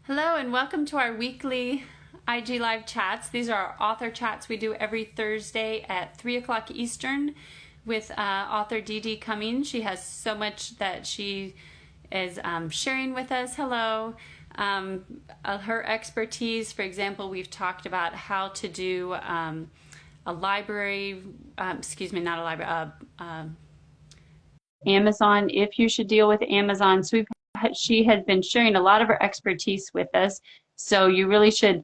Hello and welcome to our weekly IG Live chats. These are our author chats we do every Thursday at 3 o'clock Eastern with author Deedee Cummings. She has so much that she is sharing with us. Hello. Her expertise, for example, we've talked about how to do a library, not a library, Amazon, if you should deal with Amazon. So she has been sharing a lot of her expertise with us. So you really should,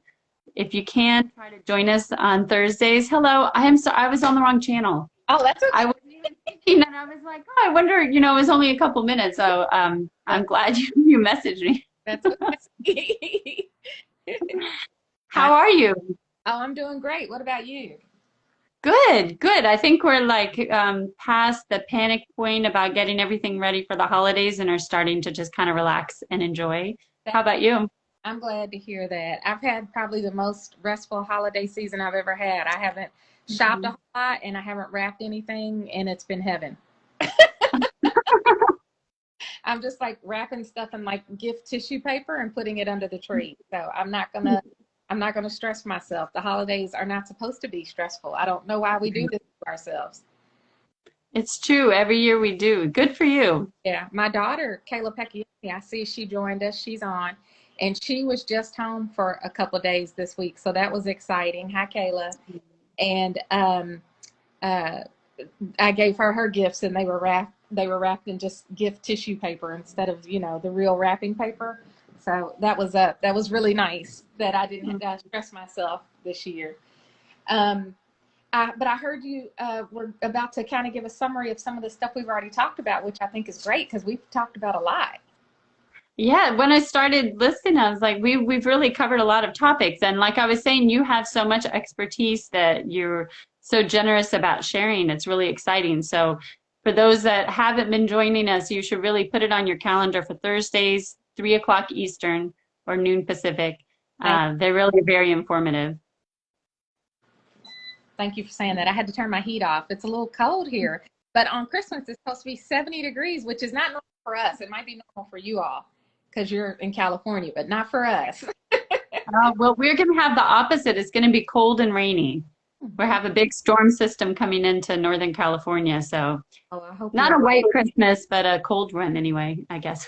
if you can, try to join us on Thursdays. Hello, I am I was on the wrong channel. Oh, that's I okay. wasn't even thinking, and I was like, oh, I wonder, it was only a couple minutes. So I'm glad you messaged me. That's okay. I, How are you? I'm doing great. What about you? Good, good. I think we're like past the panic point about getting everything ready for the holidays and are starting to just kind of relax and enjoy. How That, about you? I'm glad to hear that. I've had probably the most restful holiday season I've ever had. I haven't shopped a Mhm. whole lot and I haven't wrapped anything, and it's been heaven. I'm just like wrapping stuff in like gift tissue paper and putting it under the tree. So I'm not gonna stress myself. The holidays are not supposed to be stressful. I don't know why we do this to ourselves. It's true. Every year we do. Good for you. Yeah, my daughter, Kayla Pecchioni, I see she joined us. She's on, and she was just home for a couple of days this week, so that was exciting. Hi, Kayla. And uh, I gave her her gifts, and they were wrapped in just gift tissue paper instead of the real wrapping paper. So that was really nice that I didn't stress myself this year. Um, but I heard you were about to kind of give a summary of some of the stuff we've already talked about, which I think is great because we've talked about a lot. Yeah, when I started listening, I was like, we've really covered a lot of topics. And like I was saying, you have so much expertise that you're so generous about sharing. It's really exciting. So for those that haven't been joining us, you should really put it on your calendar for Thursdays, 3 o'clock Eastern or noon Pacific. Thank, They're really very informative. thank you for saying that. I had to turn my heat off. It's a little cold here, but on Christmas it's supposed to be 70 degrees, which is not normal for us. It might be normal for you all because you're in California, but not for us. Well, we're going to have the opposite. It's going to be cold and rainy. We have a big storm system coming into Northern California. So Oh, I hope not you're. a white Christmas, but a cold one anyway, I guess.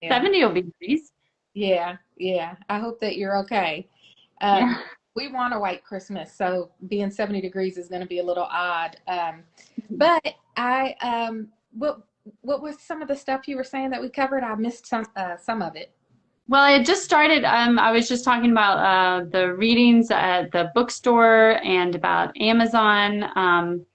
Yeah, 70 will be nice. yeah, yeah. I hope that you're okay. Um, Yeah. we want a white Christmas, so being 70 degrees is going to be a little odd. But what was some of the stuff you were saying that we covered? I missed some of it. Well, I just started. I was just talking about the readings at the bookstore and about Amazon.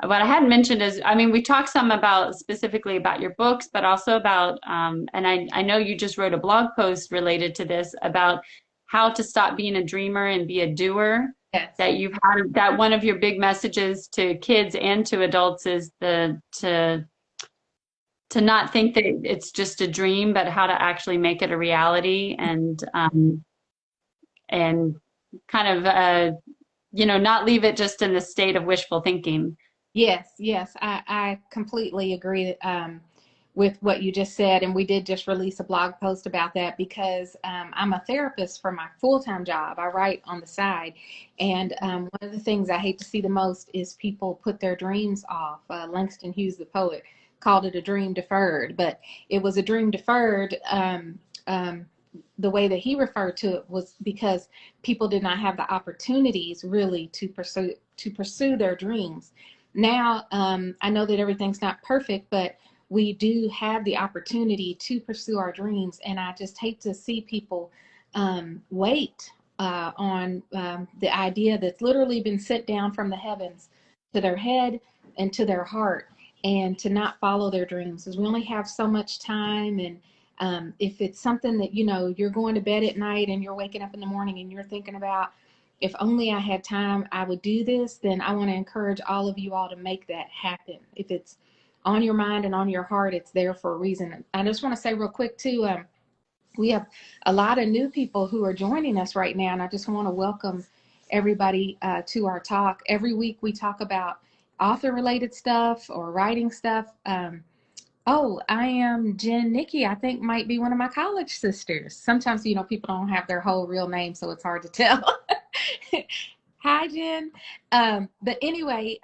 What I hadn't mentioned is, I mean, we talked some about specifically about your books, but also about, and I know you just wrote a blog post related to this about how to stop being a dreamer and be a doer. Yes. That you've had that one of your big messages to kids and to adults is the to not think that it's just a dream, but how to actually make it a reality and kind of not leave it just in the state of wishful thinking. Yes, yes, I completely agree with what you just said. And we did just release a blog post about that because I'm a therapist for my full-time job. I write on the side. And one of the things I hate to see the most is people put their dreams off. Langston Hughes, the poet, called it a dream deferred, but it was a dream deferred. The way that he referred to it was because people did not have the opportunities really to pursue their dreams. Now, I know that everything's not perfect, but we do have the opportunity to pursue our dreams. And I just hate to see people wait on the idea that's literally been sent down from the heavens to their head and to their heart, and to not follow their dreams because we only have so much time. And if it's something that you're going to bed at night and you're waking up in the morning and you're thinking about, if only I had time, I would do this, then I want to encourage all of you all to make that happen. If it's on your mind and on your heart, it's there for a reason. I just want to say real quick too, we have a lot of new people who are joining us right now, and I just want to welcome everybody to our talk. Every week we talk about author related stuff or writing stuff. Oh, I am Jen Nikki. I think might be one of my college sisters. Sometimes, people don't have their whole real name, so it's hard to tell. Hi, Jen. But anyway,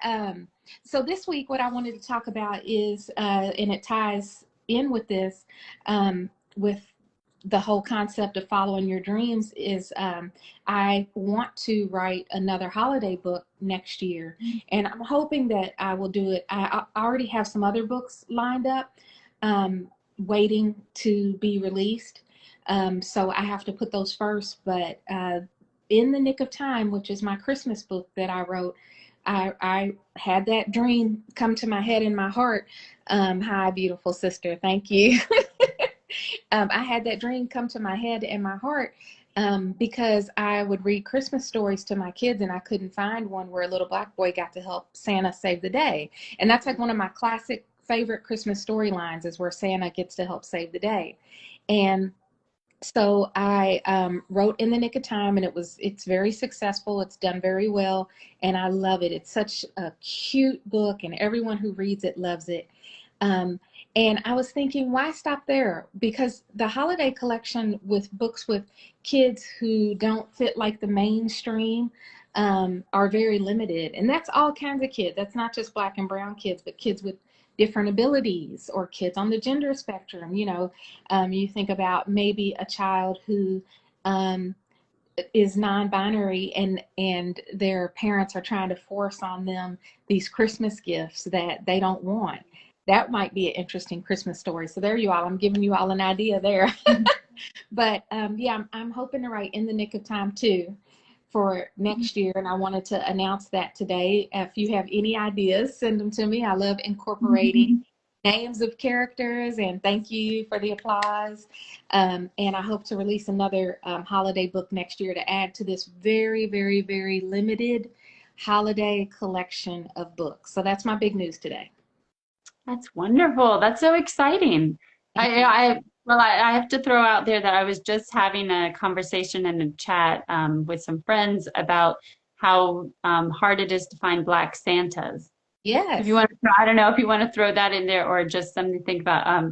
so this week, what I wanted to talk about is, and it ties in with this, with the whole concept of following your dreams, is I want to write another holiday book next year. And I'm hoping that I will do it. I already have some other books lined up, waiting to be released. So I have to put those first. But In the Nick of Time, which is my Christmas book that I wrote, I had that dream come to my head and my heart. Hi, beautiful sister. Thank you. I had that dream come to my head and my heart, because I would read Christmas stories to my kids and I couldn't find one where a little black boy got to help Santa save the day. And that's like one of my classic favorite Christmas storylines, is where Santa gets to help save the day. And so I wrote In the Nick of Time, and it's very successful. It's done very well, and I love it. It's such a cute book, and everyone who reads it loves it. Um, and I was thinking, why stop there? Because the holiday collection with books with kids who don't fit like the mainstream, are very limited. And that's all kinds of kids. That's not just black and brown kids, but kids with different abilities, or kids on the gender spectrum. You think about maybe a child who um, is non-binary, and their parents are trying to force on them these Christmas gifts that they don't want. That might be an interesting Christmas story. So there you all. I'm giving you all an idea there. But yeah, I'm hoping to write In the Nick of Time too for next year, and I wanted to announce that today. If you have any ideas, send them to me. I love incorporating names of characters, and thank you for the applause. And I hope to release another holiday book next year to add to this very, very, very limited holiday collection of books. So that's my big news today. That's wonderful. That's so exciting. Thank you. I have to throw out there that I was just having a conversation in a chat with some friends about how hard it is to find Black Santas. If you Yes. want to, I don't know if you want to throw that in there or just something to think about.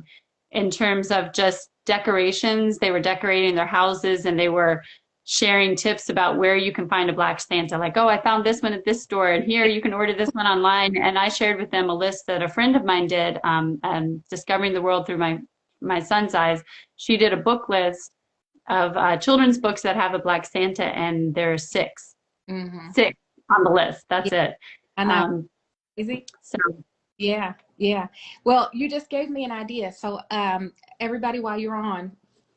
In terms of just decorations, they were decorating their houses and they were sharing tips about where you can find a Black Santa. Like, oh, I found this one at this store, and here you can order this one online. And I shared with them a list that a friend of mine did, and Discovering the World Through My son's eyes. She did a book list of children's books that have a Black Santa, and there are Mm-hmm. six on the list. Yeah, That's it. I know. Um, Easy. so Yeah, yeah. Well, you just gave me an idea. So, everybody, while you're on,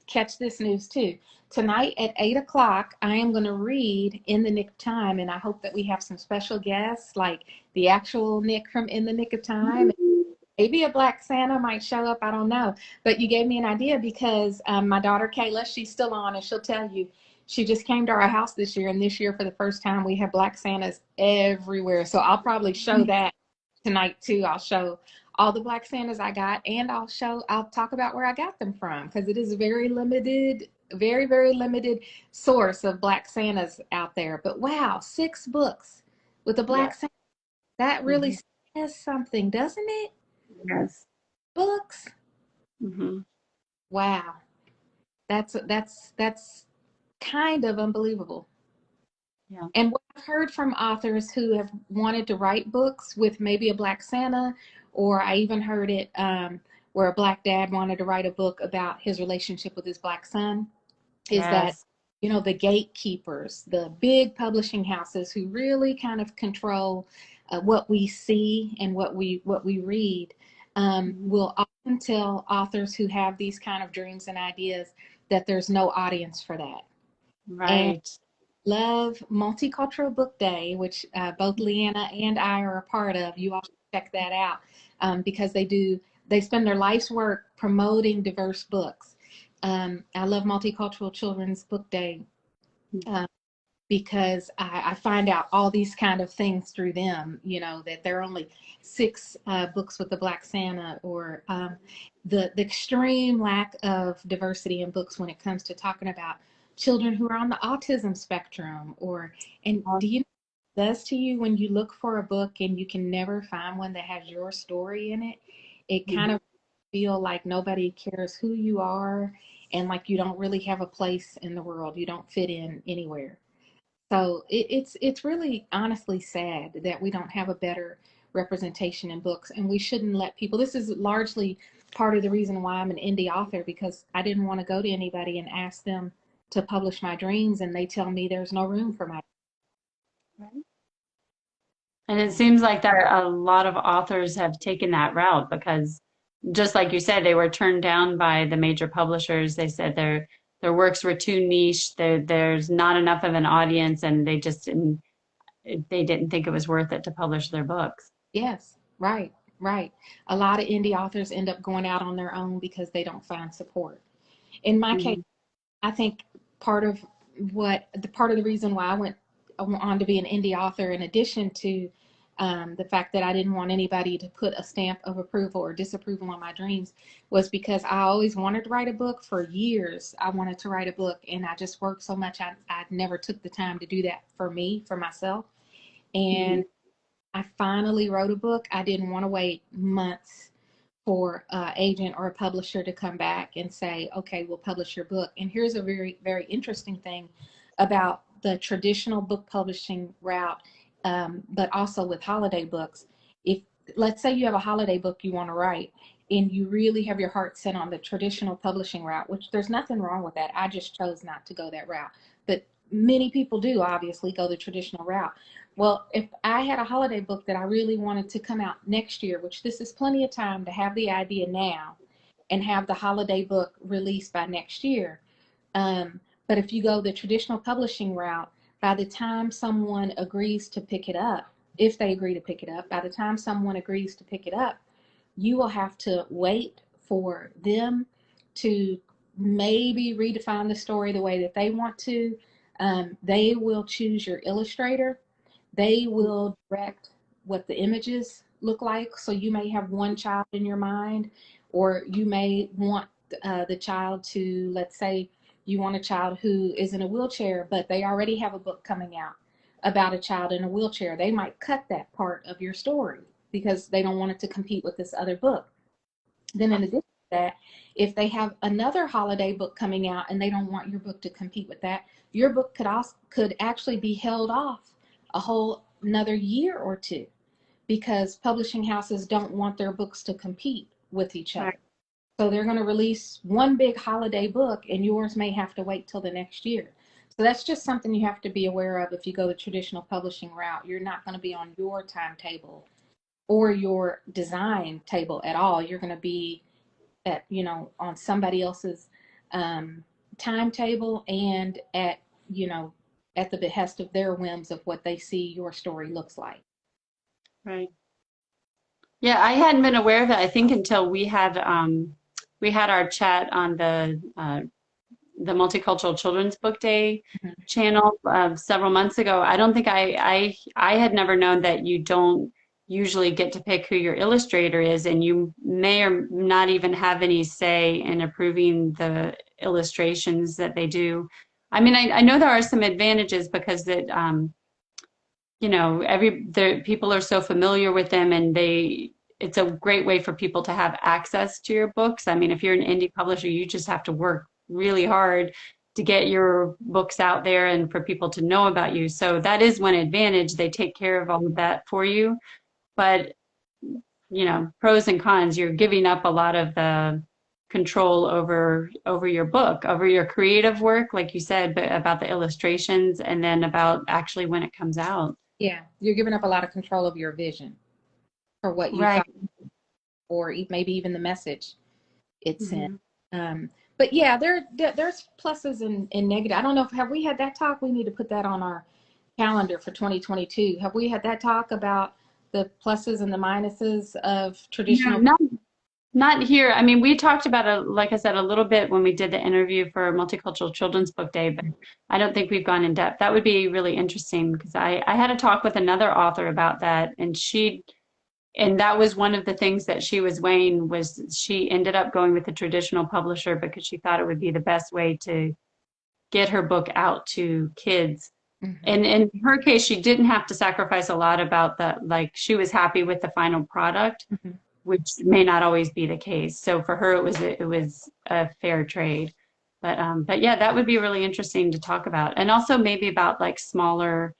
catch this news too. Tonight at 8 o'clock, I am going to read In the Nick of Time, and I hope that we have some special guests, like the actual Nick from In the Nick of Time. Maybe a Black Santa might show up. I don't know. But you gave me an idea, because my daughter Kayla, she's still on, and she'll tell you. She just came to our house this year, and this year for the first time we have Black Santas everywhere. So I'll probably show that tonight too. I'll show all the Black Santas I got, and I'll talk about where I got them from, because it is a very limited, very, very limited source of Black Santas out there. But wow, 6 books with a Black yeah. Santa. That really Mhm. says something, doesn't it? Yes. Books. Hmm. Wow. That's kind of unbelievable. Yeah. And what I've heard from authors who have wanted to write books with maybe a Black Santa, or I even heard it, where a Black dad wanted to write a book about his relationship with his Black son, is that, Yes. the gatekeepers, the big publishing houses who really kind of control what we see and what we read, Mhm. will often tell authors who have these kind of dreams and ideas that there's no audience for that. And Right. love Multicultural Book Day, which both Leanna and I are a part of. You all should check that out, because they spend their life's work promoting diverse books. I love Multicultural Children's Book Day, uh, because I find out all these kind of things through them, that there are only 6 books with the Black Santa, or the extreme lack of diversity in books when it comes to talking about children who are on the autism spectrum. And do you know what it does to you when you look for a book and you can never find one that has your story in it? It kind Mhm. of feel like nobody cares who you are and like you don't really have a place in the world. You don't fit in anywhere. So it's really honestly sad that we don't have a better representation in books, and we shouldn't let people. This is largely part of the reason why I'm an indie author, because I didn't want to go to anybody and ask them to publish my dreams, and they tell me there's no room for my. And it seems like there a lot of authors have taken that route because just like you said, they were turned down by the major publishers. They said their works were too niche. There's not enough of an audience, and they didn't think it was worth it to publish their books. Yes, right, right. A lot of indie authors end up going out on their own because they don't find support. In my case, Mhm. I think part of part of the reason why I went on to be an indie author, in addition to the fact that I didn't want anybody to put a stamp of approval or disapproval on my dreams, was because I always wanted to write a book for years. I wanted to write a book, and I just worked so much. I never took the time to do that for me, for myself. Mhm. And I finally wrote a book. I didn't want to wait months for an agent or a publisher to come back and say, okay, we'll publish your book. And here's a very, very interesting thing about the traditional book publishing route, but also with holiday books. If, let's say you have a holiday book you want to write, and you really have your heart set on the traditional publishing route, which there's nothing wrong with that. I just chose not to go that route. But many people do obviously go the traditional route. Well, if I had a holiday book that I really wanted to come out next year, which this is plenty of time to have the idea now and have the holiday book released by next year. But if you go the traditional publishing route, by the time someone agrees to pick it up, if they agree to pick it up, by the time someone agrees to pick it up, you will have to wait for them to maybe redefine the story the way that they want to. They will choose your illustrator. They will direct what the images look like. So you may have one child in your mind, or you may want the child to, let's say, you want a child who is in a wheelchair, but they already have a book coming out about a child in a wheelchair. They might cut that part of your story because they don't want it to compete with this other book. Then, in addition to that, if they have another holiday book coming out and they don't want your book to compete with that, your book could actually be held off a whole another year or two, because publishing houses don't want their books to compete with each Right. other. So they're going to release one big holiday book, and yours may have to wait till the next year. So that's just something you have to be aware of if you go the traditional publishing route. You're not going to be on your timetable or your design table at all. You're going to be at, on somebody else's um, timetable, and you know at the behest of their whims of what they see your story looks like. Right. Yeah, I hadn't been aware of it, I think, until we had our chat on the Multicultural Children's Book Day Mhm. channel several months ago. I don't think I had never known that you don't usually get to pick who your illustrator is, and you may or not even have any say in approving the illustrations that they do. I mean, I know there are some advantages because the people are so familiar with them, and it's a great way for people to have access to your books. I mean, if you're an indie publisher, you just have to work really hard to get your books out there and for people to know about you. So that is one advantage. They take care of all of that for you. But, pros and cons, you're giving up a lot of the control over your book, over your creative work, like you said, but about the illustrations and then about actually when it comes out. Yeah, you're giving up a lot of control of your vision for what you Right. thought, or maybe even the message it sent. Mhm. Um, but yeah, there's pluses and negative. I don't know if have we had that talk. We need to put that on our calendar for 2022. Have we had that talk about the pluses and the minuses of No, traditional? not here. I mean, we talked about it, like I said, a little bit when we did the interview for Multicultural Children's Book Day, but I don't think we've gone in depth. That would be really interesting because I had a talk with another author about that, and that was one of the things that she was weighing was she ended up going with the traditional publisher because she thought it would be the best way to get her book out to kids. Mhm. And in her case, she didn't have to sacrifice a lot about like she was happy with the final product. which may not always be the case. So for her, it was a fair trade. But yeah, that would be really interesting to talk about, and also maybe about like smaller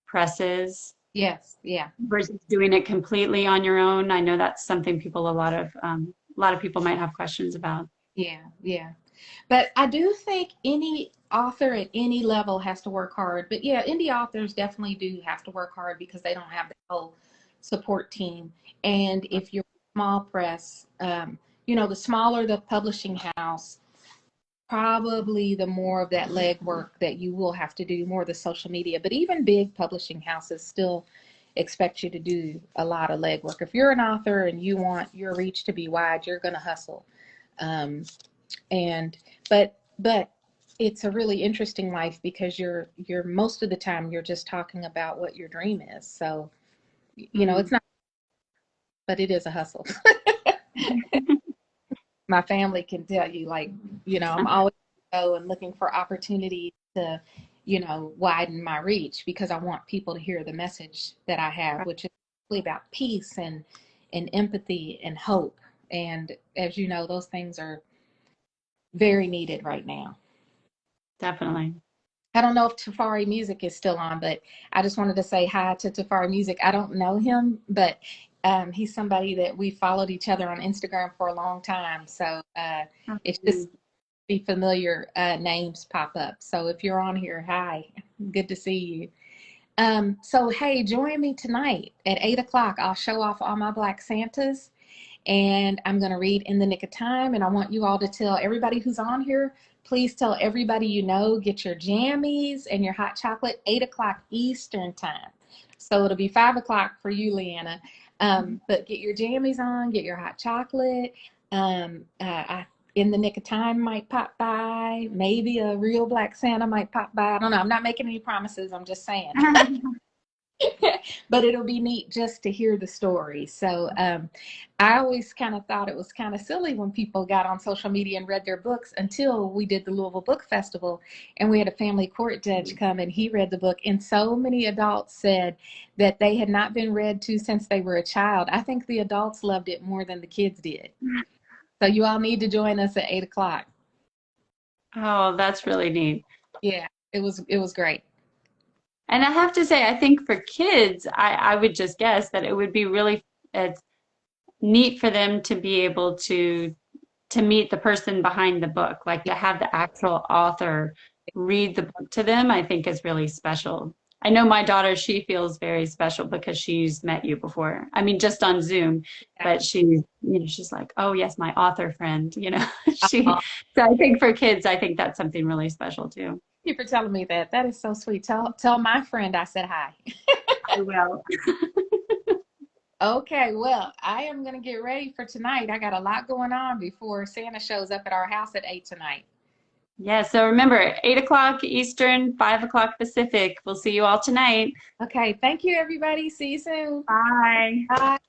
presses Yes, yeah. versus doing it completely on your own. I know that's something a lot of people might have questions about. Yeah, yeah. But I do think any author at any level has to work hard. But yeah, indie authors definitely do have to work hard because they don't have the whole support team. And if you're a small press, the smaller the publishing house, probably the more of that legwork that you will have to do, more of the social media. But even big publishing houses still expect you to do a lot of legwork. If you're an author and you want your reach to be wide, you're going to hustle. Um, and but it's a really interesting life because you're most of the time you're just talking about what your dream is. So Mm-hmm. it's not, but it is a hustle. My family can tell you, like, I'm always and looking for opportunities to widen my reach because I want people to hear the message that I have, which is really about peace and empathy and hope. And as you know, those things are very needed right now. Definitely. I don't know if Tafari Music is still on, but I just wanted to say hi to Tafari Music. I don't know him, but he's somebody that we followed each other on Instagram for a long time. So it's just be familiar names pop up. So if you're on here, hi, good to see you. So hey, join me tonight at 8 o'clock. I'll show off all my Black Santas and I'm going to read In the Nick of Time. And I want you all to tell everybody who's on here, please tell everybody get your jammies and your hot chocolate, 8 o'clock Eastern time. So it'll be 5 o'clock for you, Leanna. But get your jammies on, get your hot chocolate. In the Nick of Time might pop by. Maybe a real Black Santa might pop by. I don't know. I'm not making any promises. I'm just saying. But it'll be neat just to hear the story. So I always kind of thought it was kind of silly when people got on social media and read their books until we did the Louisville Book Festival and we had a family court judge come and he read the book. And so many adults said that they had not been read to since they were a child. I think the adults loved it more than the kids did. So you all need to join us at 8 o'clock. Oh, that's really neat. Yeah, it was great. And I have to say, I think for kids, I would just guess that it would be really it's neat for them to be able to meet the person behind the book, like to have the actual author read the book to them, I think is really special. I know my daughter, she feels very special because she's met you before. I mean, just on Zoom, but she's like, oh yes, my author friend, she, so I think for kids, I think that's something really special too. Thank you for telling me that. That is so sweet. Tell my friend I said hi. I will. Okay, well, I am going to get ready for tonight. I got a lot going on before Santa shows up at our house at 8 tonight. Yeah, so remember, 8 o'clock Eastern, 5 o'clock Pacific. We'll see you all tonight. Okay, thank you, everybody. See you soon. Bye. Bye.